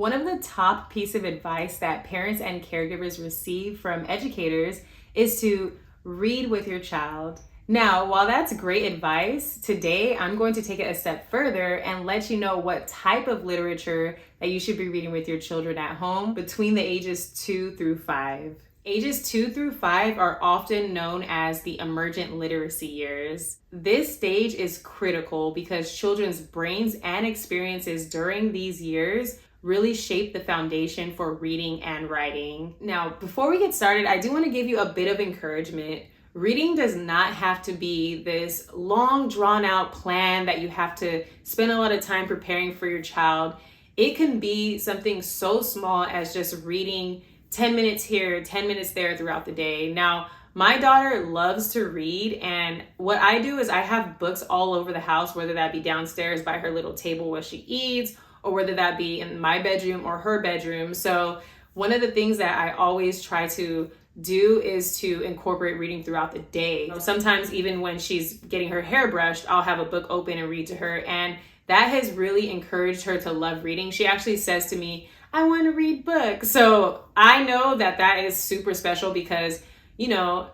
One of the top piece of advice that parents and caregivers receive from educators is to read with your child. Now, while that's great advice, today I'm going to take it a step further and let you know what type of literature that you should be reading with your children at home between the ages 2 through 5. Ages 2 through 5 are often known as the emergent literacy years. This stage is critical because children's brains and experiences during these years really shape the foundation for reading and writing. Now, before we get started, I do want to give you a bit of encouragement. Reading does not have to be this long, drawn out plan that you have to spend a lot of time preparing for your child. It can be something so small as just reading 10 minutes here, 10 minutes there throughout the day. Now, my daughter loves to read, and what I do is I have books all over the house, whether that be downstairs by her little table where she eats, or whether that be in my bedroom or her bedroom. So one of the things that I always try to do is to incorporate reading throughout the day. Sometimes even when she's getting her hair brushed, I'll have a book open and read to her. And that has really encouraged her to love reading. She actually says to me, I want to read books. So I know that that is super special because,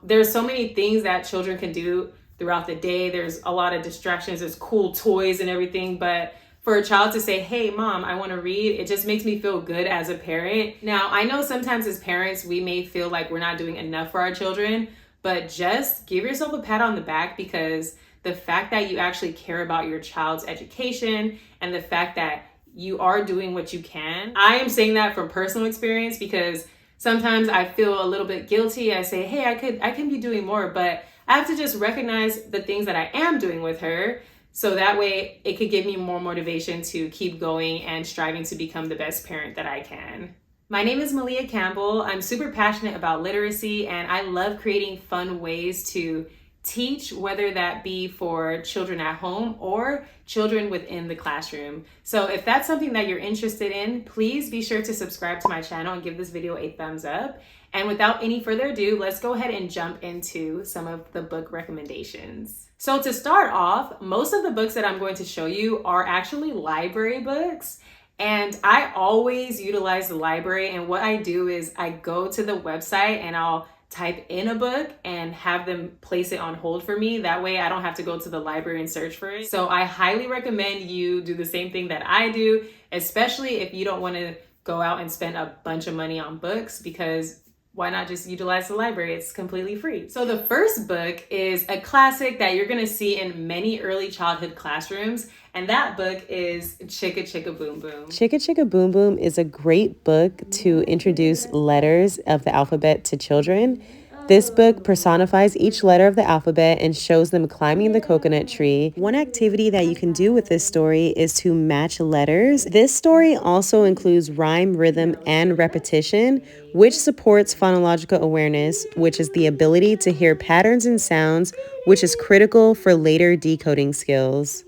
there's so many things that children can do throughout the day. There's a lot of distractions. There's cool toys and everything, but for a child to say, hey, mom, I want to read, it just makes me feel good as a parent. Now, I know sometimes as parents, we may feel like we're not doing enough for our children, but just give yourself a pat on the back because the fact that you actually care about your child's education and the fact that you are doing what you can. I am saying that from personal experience because sometimes I feel a little bit guilty. I say, hey, I can be doing more, but I have to just recognize the things that I am doing with her. So that way it could give me more motivation to keep going and striving to become the best parent that I can. My name is Malia Campbell. I'm super passionate about literacy and I love creating fun ways to teach, whether that be for children at home or children within the classroom. So if that's something that you're interested in, please be sure to subscribe to my channel and give this video a thumbs up. And without any further ado, let's go ahead and jump into some of the book recommendations. So to start off, most of the books that I'm going to show you are actually library books. And I always utilize the library. And what I do is I go to the website and I'll type in a book and have them place it on hold for me. That way I don't have to go to the library and search for it. So I highly recommend you do the same thing that I do, especially if you don't want to go out and spend a bunch of money on books, because why not just utilize the library? It's completely free. So the first book is a classic that you're gonna see in many early childhood classrooms, and that book is Chicka Chicka Boom Boom. Chicka Chicka Boom Boom is a great book to introduce letters of the alphabet to children. This book personifies each letter of the alphabet and shows them climbing the coconut tree. One activity that you can do with this story is to match letters. This story also includes rhyme, rhythm, and repetition, which supports phonological awareness, which is the ability to hear patterns and sounds, which is critical for later decoding skills.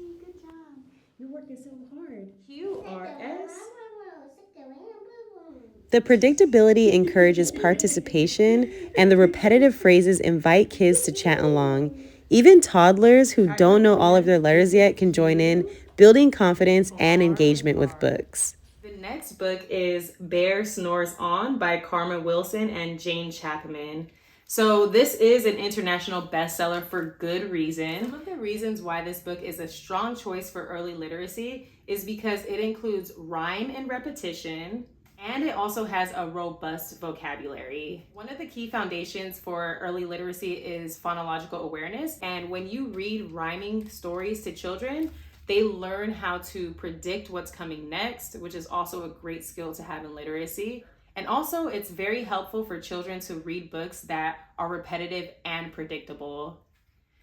The predictability encourages participation, and the repetitive phrases invite kids to chat along. Even toddlers who don't know all of their letters yet can join in, building confidence and engagement with books. The next book is Bear Snores On by Karma Wilson and Jane Chapman. So this is an international bestseller for good reason. One of the reasons why this book is a strong choice for early literacy is because it includes rhyme and repetition, and it also has a robust vocabulary. One of the key foundations for early literacy is phonological awareness. And when you read rhyming stories to children, they learn how to predict what's coming next, which is also a great skill to have in literacy. And also, it's very helpful for children to read books that are repetitive and predictable.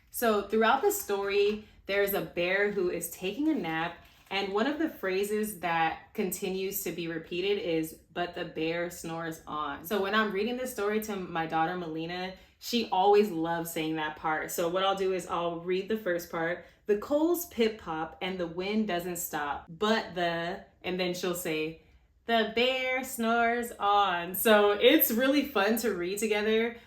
So throughout the story, there's a bear who is taking a nap. And one of the phrases that continues to be repeated is, but the bear snores on. So when I'm reading this story to my daughter, Melina, she always loves saying that part. So what I'll do is I'll read the first part. The coals pip pop and the wind doesn't stop, and then she'll say, the bear snores on. So it's really fun to read together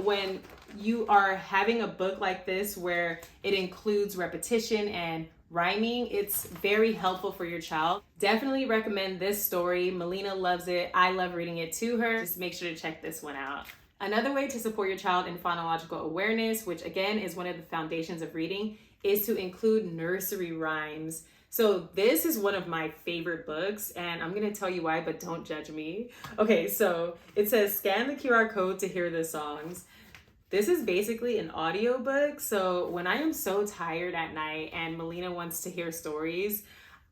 when you are having a book like this where it includes repetition and rhyming, it's very helpful for your child. Definitely recommend this story. Melina loves it. I love reading it to her. Just make sure to check this one out. Another way to support your child in phonological awareness, which again is one of the foundations of reading, is to include nursery rhymes. So this is one of my favorite books, and I'm gonna tell you why, but don't judge me. Okay, so it says scan the QR code to hear the songs. This is basically an audiobook. So when I am so tired at night and Melina wants to hear stories,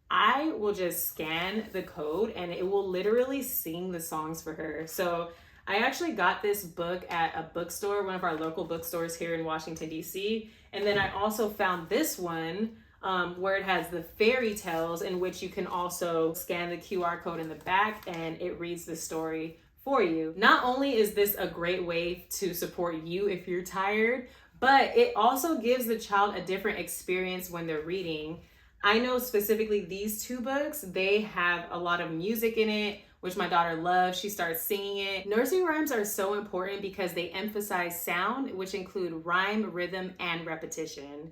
I will just scan the code and it will literally sing the songs for her. So I actually got this book at a bookstore, one of our local bookstores here in Washington, D.C. And then I also found this one where it has the fairy tales, in which you can also scan the QR code in the back and it reads the story for you. Not only is this a great way to support you if you're tired, but it also gives the child a different experience when they're reading. I know specifically these two books, they have a lot of music in it, which my daughter loves. She starts singing it. Nursery rhymes are so important because they emphasize sound, which include rhyme, rhythm, and repetition.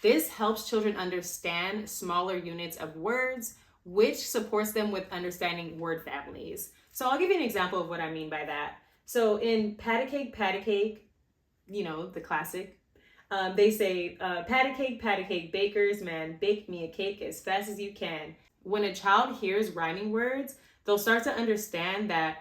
This helps children understand smaller units of words, which supports them with understanding word families. So I'll give you an example of what I mean by that. So in pat a cake, you know, the classic, they say, pat a cake, baker's man, bake me a cake as fast as you can. When a child hears rhyming words, they'll start to understand that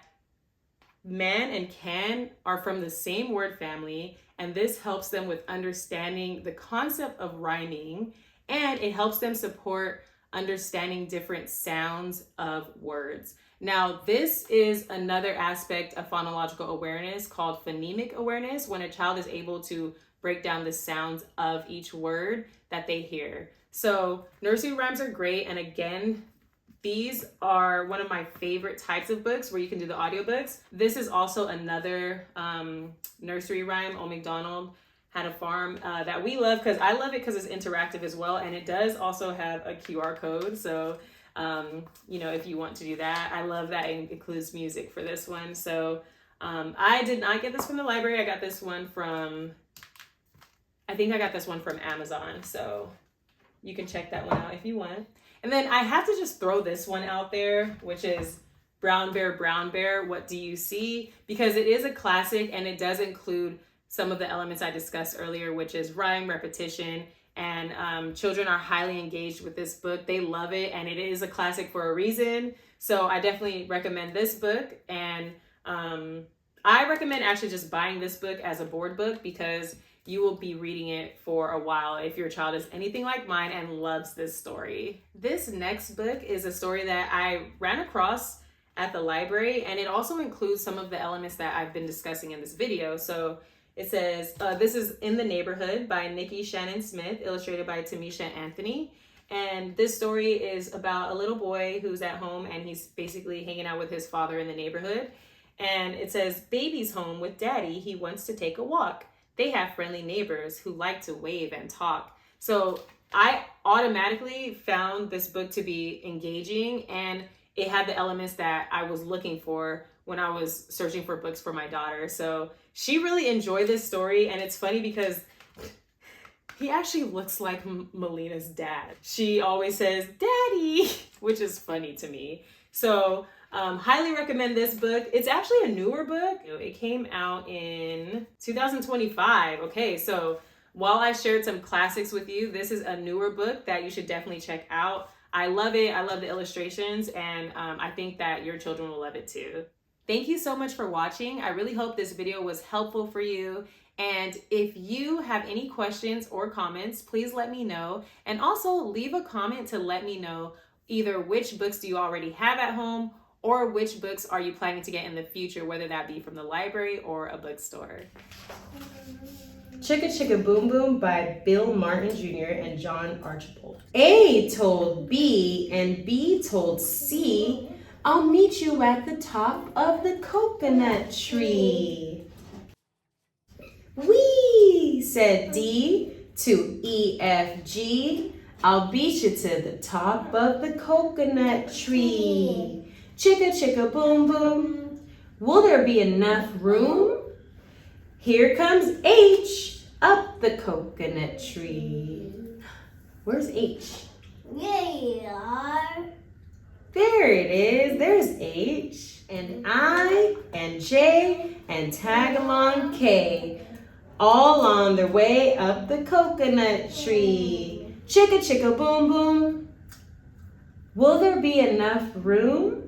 man and can are from the same word family, and this helps them with understanding the concept of rhyming, and it helps them support understanding different sounds of words. Now, this is another aspect of phonological awareness called phonemic awareness, when a child is able to break down the sounds of each word that they hear. So nursery rhymes are great, and again, these are one of my favorite types of books where you can do the audiobooks. This is also another nursery rhyme. Old MacDonald had a farm that we love, because I love it because it's interactive as well, and it does also have a QR code. So you know, if you want to do that, I love that it includes music for this one. So I did not get this from the library. I got this one from, I think I got this one from Amazon. So you can check that one out if you want. And then I have to just throw this one out there, which is Brown Bear, What Do You See? Because it is a classic and it does include some of the elements I discussed earlier, which is rhyme, repetition, and children are highly engaged with this book. They love it, and it is a classic for a reason. So I definitely recommend this book, and I recommend actually just buying this book as a board book, because you will be reading it for a while if your child is anything like mine and loves this story. This next book is a story that I ran across at the library, and it also includes some of the elements that I've been discussing in this video. So it says, this is In the Neighborhood by Nikki Shannon Smith, illustrated by Tamisha Anthony. And this story is about a little boy who's at home, and he's basically hanging out with his father in the neighborhood. And it says, baby's home with daddy, he wants to take a walk. They have friendly neighbors who like to wave and talk. So I automatically found this book to be engaging, and it had the elements that I was looking for when I was searching for books for my daughter. So she really enjoyed this story, and it's funny because he actually looks like Melina's dad. She always says, Daddy, which is funny to me. So highly recommend this book. It's actually a newer book. It came out in 2025. Okay, so while I shared some classics with you, this is a newer book that you should definitely check out. I love it. I love the illustrations, and I think that your children will love it too. Thank you so much for watching. I really hope this video was helpful for you. And if you have any questions or comments, please let me know. And also leave a comment to let me know either which books do you already have at home, or which books are you planning to get in the future, whether that be from the library or a bookstore. Chicka Chicka Boom Boom by Bill Martin Jr. and John Archibald. A told B and B told C, I'll meet you at the top of the coconut tree. Wee, said D to E, F, G, I'll beat you to the top of the coconut tree. Chicka Chicka Boom Boom, will there be enough room? Here comes H up the coconut tree. Wee, said D to E, F, G, I'll beat you to the top of the coconut tree. Chicka Chicka Boom Boom, will there be enough room? Here comes H up the coconut tree. Chicka Chicka Boom Boom, will there be enough room? Here comes H up the coconut tree. Where's H? Yeah. There it is. There's H and I and J and tag along K. All on their way up the coconut tree. Chicka, chicka, boom, boom. Will there be enough room?